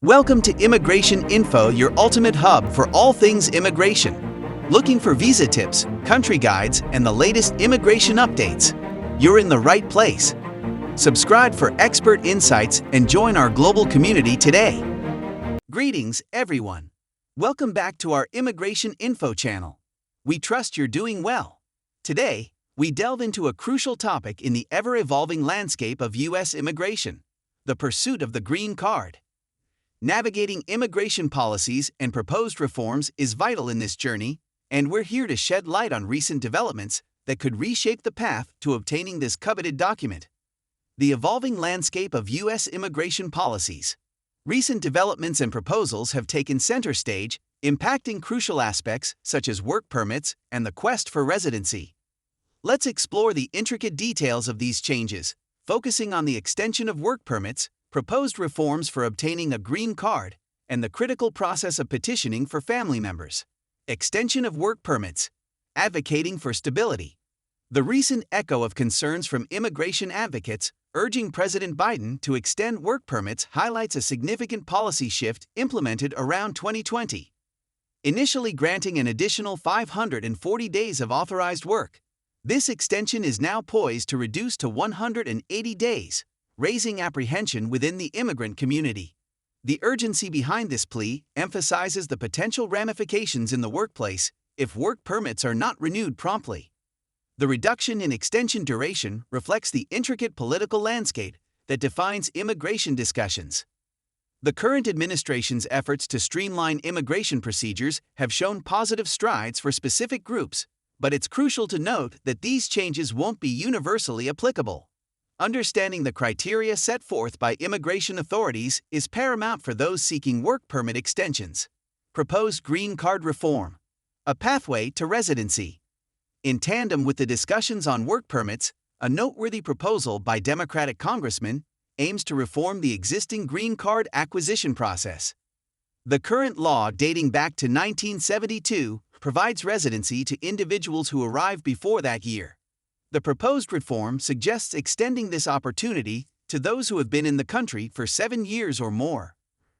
Welcome to Immigration Info, your ultimate hub for all things immigration. Looking for visa tips, country guides, and the latest immigration updates? You're in the right place. Subscribe for expert insights and join our global community today. Greetings, everyone. Welcome back to our Immigration Info channel. We trust you're doing well. Today, we delve into a crucial topic in the ever-evolving landscape of U.S. immigration: the pursuit of the green card. Navigating immigration policies and proposed reforms is vital in this journey, and we're here to shed light on recent developments that could reshape the path to obtaining this coveted document. The evolving landscape of U.S. immigration policies. Recent developments and proposals have taken center stage, impacting crucial aspects such as work permits and the quest for residency. Let's explore the intricate details of these changes, focusing on the extension of work permits, proposed reforms for obtaining a green card, and the critical process of petitioning for family members. Extension of work permits. Advocating for stability. The recent echo of concerns from immigration advocates urging President Biden to extend work permits highlights a significant policy shift implemented around 2020. Initially granting an additional 540 days of authorized work, this extension is now poised to reduce to 180 days, raising apprehension within the immigrant community. The urgency behind this plea emphasizes the potential ramifications in the workplace if work permits are not renewed promptly. The reduction in extension duration reflects the intricate political landscape that defines immigration discussions. The current administration's efforts to streamline immigration procedures have shown positive strides for specific groups, but it's crucial to note that these changes won't be universally applicable. Understanding the criteria set forth by immigration authorities is paramount for those seeking work permit extensions. Proposed green card reform. A pathway to residency. In tandem with the discussions on work permits, a noteworthy proposal by Democratic congressmen aims to reform the existing green card acquisition process. The current law, dating back to 1972, provides residency to individuals who arrive before that year. The proposed reform suggests extending this opportunity to those who have been in the country for 7 years or more,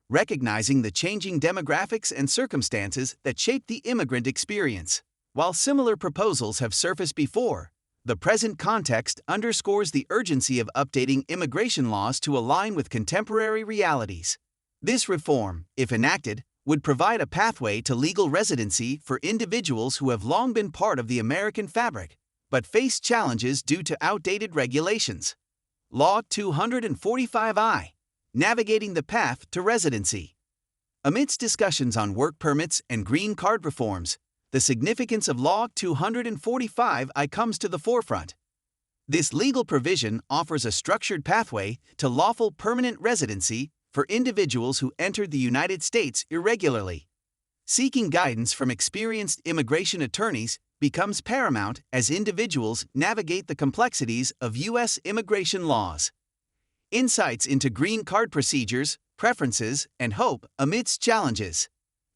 recognizing the changing demographics and circumstances that shape the immigrant experience. While similar proposals have surfaced before, the present context underscores the urgency of updating immigration laws to align with contemporary realities. This reform, if enacted, would provide a pathway to legal residency for individuals who have long been part of the American fabric, but face challenges due to outdated regulations. Law 245I. Navigating the path to residency. Amidst discussions on work permits and green card reforms, the significance of Law 245I comes to the forefront. This legal provision offers a structured pathway to lawful permanent residency for individuals who entered the United States irregularly. Seeking guidance from experienced immigration attorneys becomes paramount as individuals navigate the complexities of U.S. immigration laws. Insights into green card procedures, preferences, and hope amidst challenges.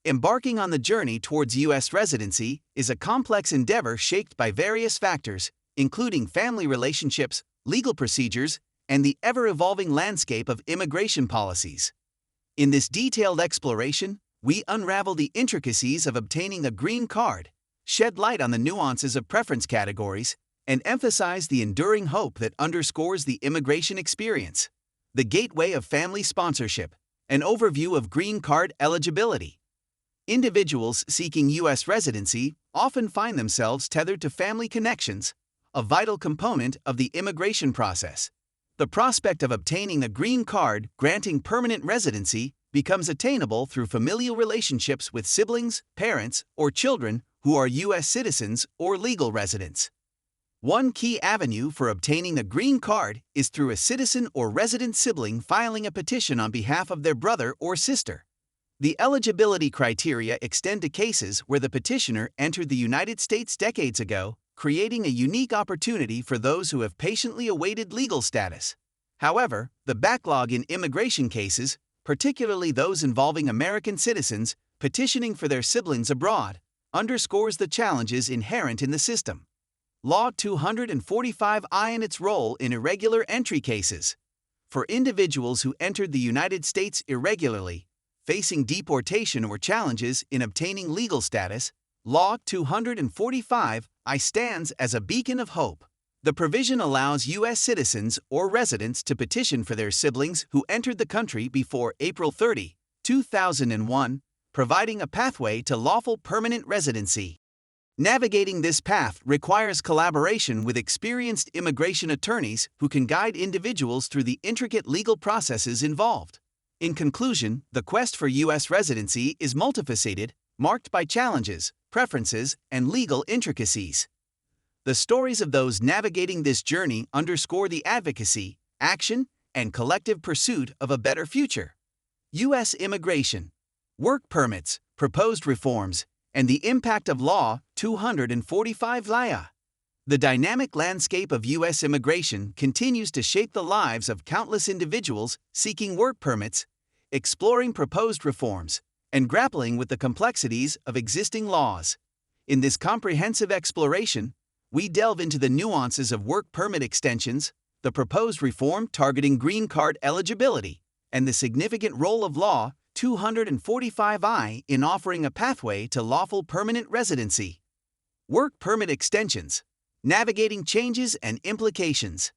Embarking on the journey towards U.S. residency is a complex endeavor shaped by various factors, including family relationships, legal procedures, and the ever-evolving landscape of immigration policies. In this detailed exploration, we unravel the intricacies of obtaining a green card, shed light on the nuances of preference categories, and emphasize the enduring hope that underscores the immigration experience. The gateway of family sponsorship. An overview of green card eligibility. Individuals seeking U.S. residency often find themselves tethered to family connections, a vital component of the immigration process. The prospect of obtaining a green card granting permanent residency becomes attainable through familial relationships with siblings, parents, or children who are U.S. citizens or legal residents. One key avenue for obtaining a green card is through a citizen or resident sibling filing a petition on behalf of their brother or sister. The eligibility criteria extend to cases where the petitioner entered the United States decades ago, creating a unique opportunity for those who have patiently awaited legal status. However, the backlog in immigration cases, particularly those involving American citizens petitioning for their siblings abroad, underscores the challenges inherent in the system. Law 245I and its role in irregular entry cases. For individuals who entered the United States irregularly, facing deportation or challenges in obtaining legal status, Law 245I stands as a beacon of hope. The provision allows U.S. citizens or residents to petition for their siblings who entered the country before April 30, 2001, providing a pathway to lawful permanent residency. Navigating this path requires collaboration with experienced immigration attorneys who can guide individuals through the intricate legal processes involved. In conclusion, the quest for U.S. residency is multifaceted, marked by challenges, preferences, and legal intricacies. The stories of those navigating this journey underscore the advocacy, action, and collective pursuit of a better future. U.S. immigration, work permits, proposed reforms, and the impact of Law 245 LIA. The dynamic landscape of U.S. immigration continues to shape the lives of countless individuals seeking work permits, exploring proposed reforms, and grappling with the complexities of existing laws. In this comprehensive exploration, we delve into the nuances of work permit extensions, the proposed reform targeting green card eligibility, and the significant role of Law 245I in offering a pathway to lawful permanent residency. Work permit extensions, navigating changes and implications.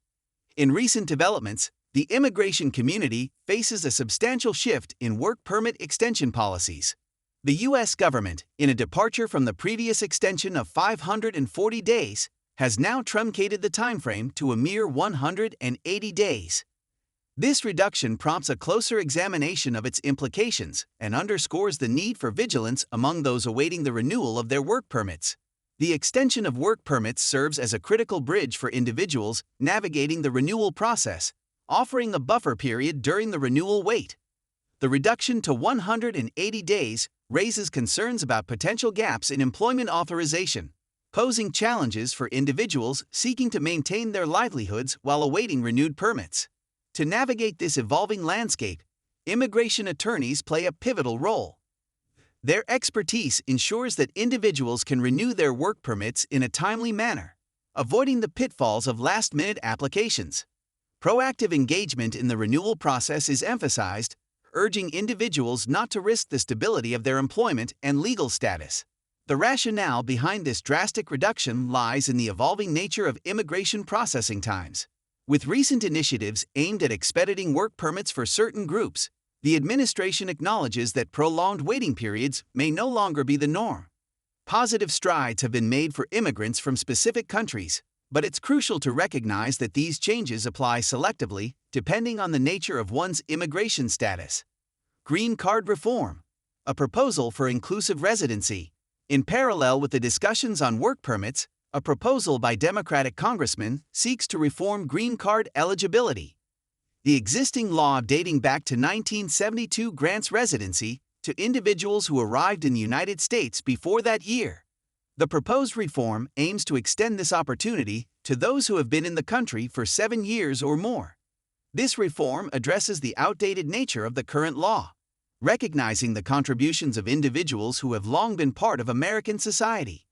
In recent developments, the immigration community faces a substantial shift in work permit extension policies. The U.S. government, in a departure from the previous extension of 540 days, has now truncated the timeframe to a mere 180 days. This reduction prompts a closer examination of its implications and underscores the need for vigilance among those awaiting the renewal of their work permits. The extension of work permits serves as a critical bridge for individuals navigating the renewal process, offering a buffer period during the renewal wait. The reduction to 180 days raises concerns about potential gaps in employment authorization, posing challenges for individuals seeking to maintain their livelihoods while awaiting renewed permits. To navigate this evolving landscape, immigration attorneys play a pivotal role. Their expertise ensures that individuals can renew their work permits in a timely manner, avoiding the pitfalls of last-minute applications. Proactive engagement in the renewal process is emphasized, urging individuals not to risk the stability of their employment and legal status. The rationale behind this drastic reduction lies in the evolving nature of immigration processing times. With recent initiatives aimed at expediting work permits for certain groups, the administration acknowledges that prolonged waiting periods may no longer be the norm. Positive strides have been made for immigrants from specific countries, but it's crucial to recognize that these changes apply selectively, depending on the nature of one's immigration status. Green Card Reform, a proposal for inclusive residency. In parallel with the discussions on work permits, a proposal by Democratic congressmen seeks to reform green card eligibility. The existing law dating back to 1972 grants residency to individuals who arrived in the United States before that year. The proposed reform aims to extend this opportunity to those who have been in the country for 7 years or more. This reform addresses the outdated nature of the current law, recognizing the contributions of individuals who have long been part of American society.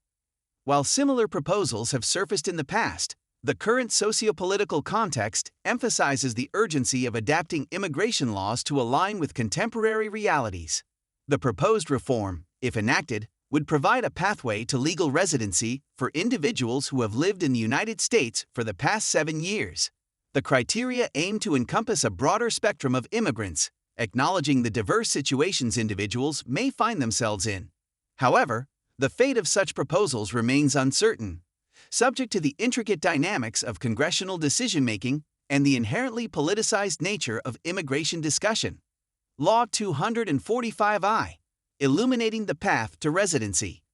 While similar proposals have surfaced in the past, the current socio-political context emphasizes the urgency of adapting immigration laws to align with contemporary realities. The proposed reform, if enacted, would provide a pathway to legal residency for individuals who have lived in the United States for the past 7 years. The criteria aim to encompass a broader spectrum of immigrants, acknowledging the diverse situations individuals may find themselves in. However, the fate of such proposals remains uncertain, subject to the intricate dynamics of congressional decision-making and the inherently politicized nature of immigration discussion. Law 245I, illuminating the path to residency.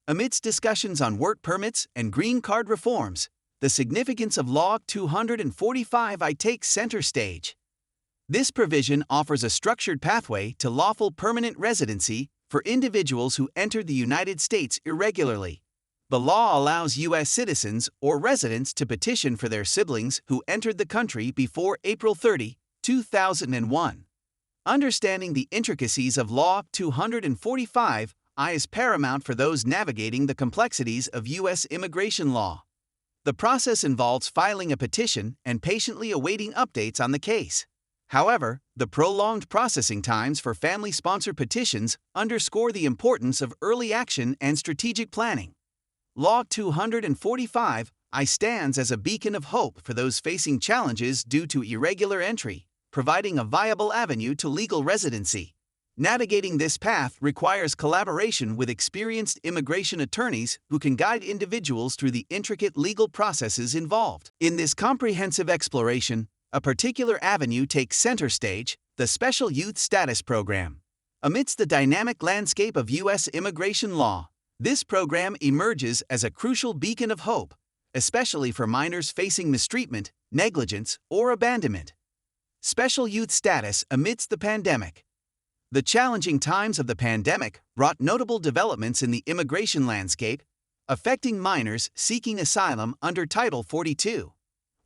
Amidst discussions on work permits and green card reforms, the significance of Law 245I takes center stage. This provision offers a structured pathway to lawful permanent residency for individuals who entered the United States irregularly. The law allows U.S. citizens or residents to petition for their siblings who entered the country before April 30, 2001. Understanding the intricacies of Law 245I is paramount for those navigating the complexities of U.S. immigration law. The process involves filing a petition and patiently awaiting updates on the case. However, The prolonged processing times for family-sponsored petitions underscore the importance of early action and strategic planning. Law 245I stands as a beacon of hope for those facing challenges due to irregular entry, providing a viable avenue to legal residency. Navigating this path requires collaboration with experienced immigration attorneys who can guide individuals through the intricate legal processes involved. In this comprehensive exploration, a particular avenue takes center stage: the Special Youth Status Program. Amidst the dynamic landscape of U.S. immigration law, this program emerges as a crucial beacon of hope, especially for minors facing mistreatment, negligence, or abandonment. Special youth status amidst the pandemic. The challenging times of the pandemic brought notable developments in the immigration landscape, affecting minors seeking asylum under Title 42.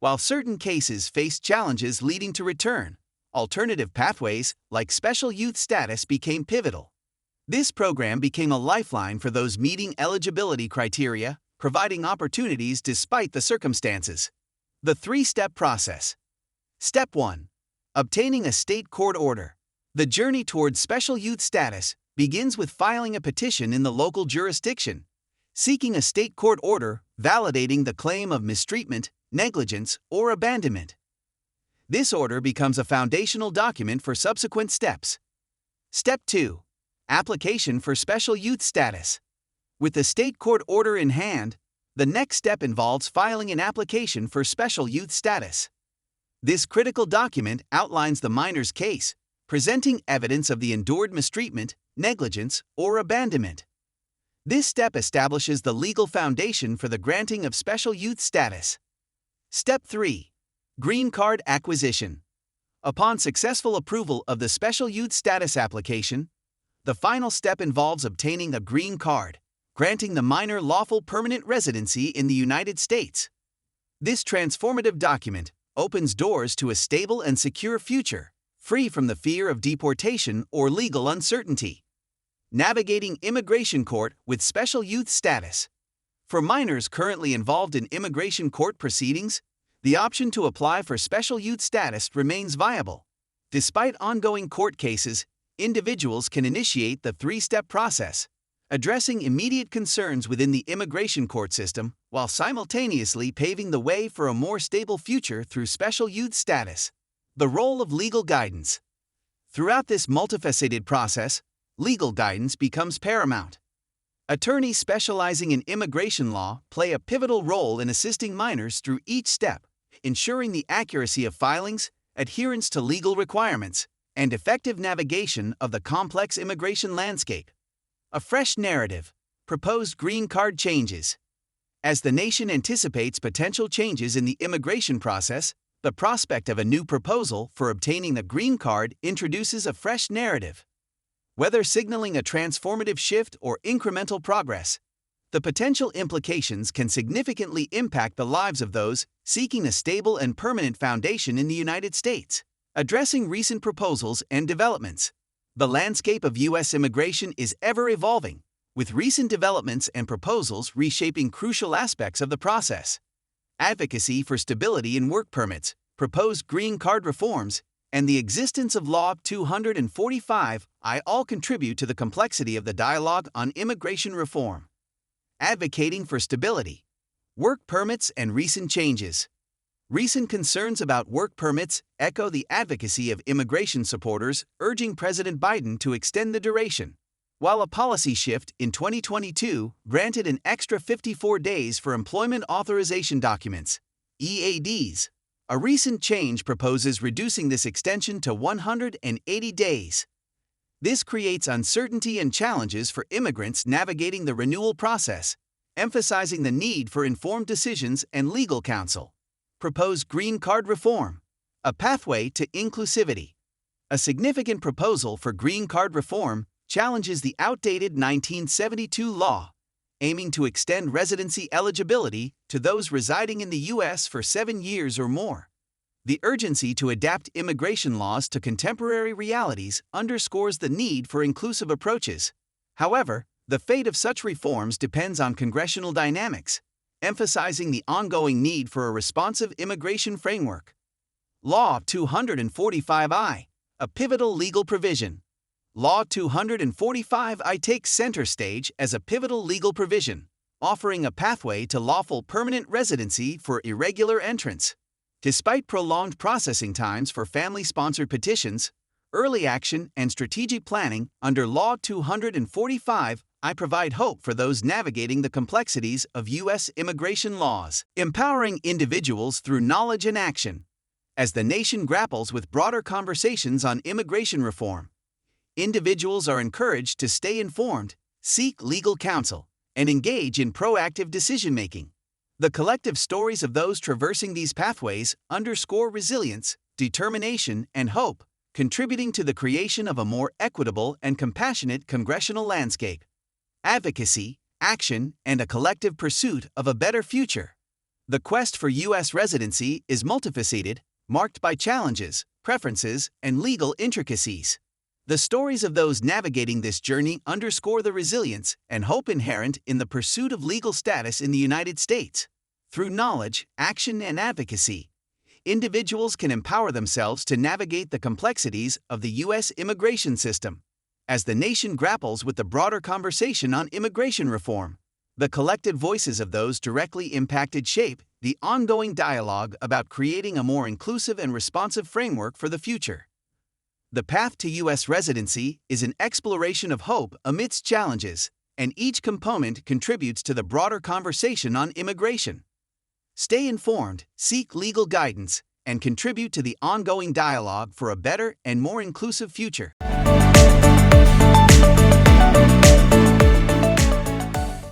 While certain cases faced challenges leading to return, alternative pathways like special youth status became pivotal. This program became a lifeline for those meeting eligibility criteria, providing opportunities despite the circumstances. The three-step process. Step 1. Obtaining a state court order. The journey towards special youth status begins with filing a petition in the local jurisdiction, seeking a state court order validating the claim of mistreatment, negligence, or abandonment. This order becomes a foundational document for subsequent steps. Step 2. Application for special youth status. With the state court order in hand, the next step involves filing an application for special youth status. This critical document outlines the minor's case, presenting evidence of the endured mistreatment, negligence, or abandonment. This step establishes the legal foundation for the granting of special youth status. Step 3. Green card acquisition. Upon successful approval of the special youth status application, the final step involves obtaining a green card, granting the minor lawful permanent residency in the United States. This transformative document opens doors to a stable and secure future, free from the fear of deportation or legal uncertainty. Navigating immigration court with special youth status. For minors currently involved in immigration court proceedings, the option to apply for special youth status remains viable. Despite ongoing court cases, individuals can initiate the three-step process, addressing immediate concerns within the immigration court system while simultaneously paving the way for a more stable future through special youth status. The role of legal guidance. Throughout this multifaceted process, legal guidance becomes paramount. Attorneys specializing in immigration law play a pivotal role in assisting minors through each step, ensuring the accuracy of filings, adherence to legal requirements, and effective navigation of the complex immigration landscape. A fresh narrative. Proposed green card changes. As the nation anticipates potential changes in the immigration process, the prospect of a new proposal for obtaining the green card introduces a fresh narrative. Whether signaling a transformative shift or incremental progress, the potential implications can significantly impact the lives of those seeking a stable and permanent foundation in the United States. Addressing recent proposals and developments. The landscape of U.S. immigration is ever evolving, with recent developments and proposals reshaping crucial aspects of the process. Advocacy for stability in work permits, proposed green card reforms, and the existence of Law 245I all contribute to the complexity of the dialogue on immigration reform. Advocating for stability. Work permits and recent changes. Recent concerns about work permits echo the advocacy of immigration supporters urging President Biden to extend the duration. While a policy shift in 2022 granted an extra 54 days for employment authorization documents, EADs, a recent change proposes reducing this extension to 180 days. This creates uncertainty and challenges for immigrants navigating the renewal process, emphasizing the need for informed decisions and legal counsel. Proposed green card reform, a pathway to inclusivity. A significant proposal for green card reform challenges the outdated 1972 law, aiming to extend residency eligibility to those residing in the U.S. for 7 years or more. The urgency to adapt immigration laws to contemporary realities underscores the need for inclusive approaches. However, the fate of such reforms depends on congressional dynamics, emphasizing the ongoing need for a responsive immigration framework. Law 245I, A pivotal legal provision. Law 245I takes center stage as a pivotal legal provision, offering a pathway to lawful permanent residency for irregular entrants. Despite prolonged processing times for family-sponsored petitions, early action and strategic planning under Law 245I provide hope for those navigating the complexities of U.S. immigration laws, empowering individuals through knowledge and action. As the nation grapples with broader conversations on immigration reform, individuals are encouraged to stay informed, seek legal counsel, and engage in proactive decision-making. The collective stories of those traversing these pathways underscore resilience, determination, and hope, contributing to the creation of a more equitable and compassionate congressional landscape. Advocacy, action, and a collective pursuit of a better future. The quest for U.S. residency is multifaceted, marked by challenges, preferences, and legal intricacies. The stories of those navigating this journey underscore the resilience and hope inherent in the pursuit of legal status in the United States. Through knowledge, action, and advocacy, individuals can empower themselves to navigate the complexities of the U.S. immigration system. As the nation grapples with the broader conversation on immigration reform, the collective voices of those directly impacted shape the ongoing dialogue about creating a more inclusive and responsive framework for the future. The path to U.S. residency is an exploration of hope amidst challenges, and each component contributes to the broader conversation on immigration. Stay informed, seek legal guidance, and contribute to the ongoing dialogue for a better and more inclusive future.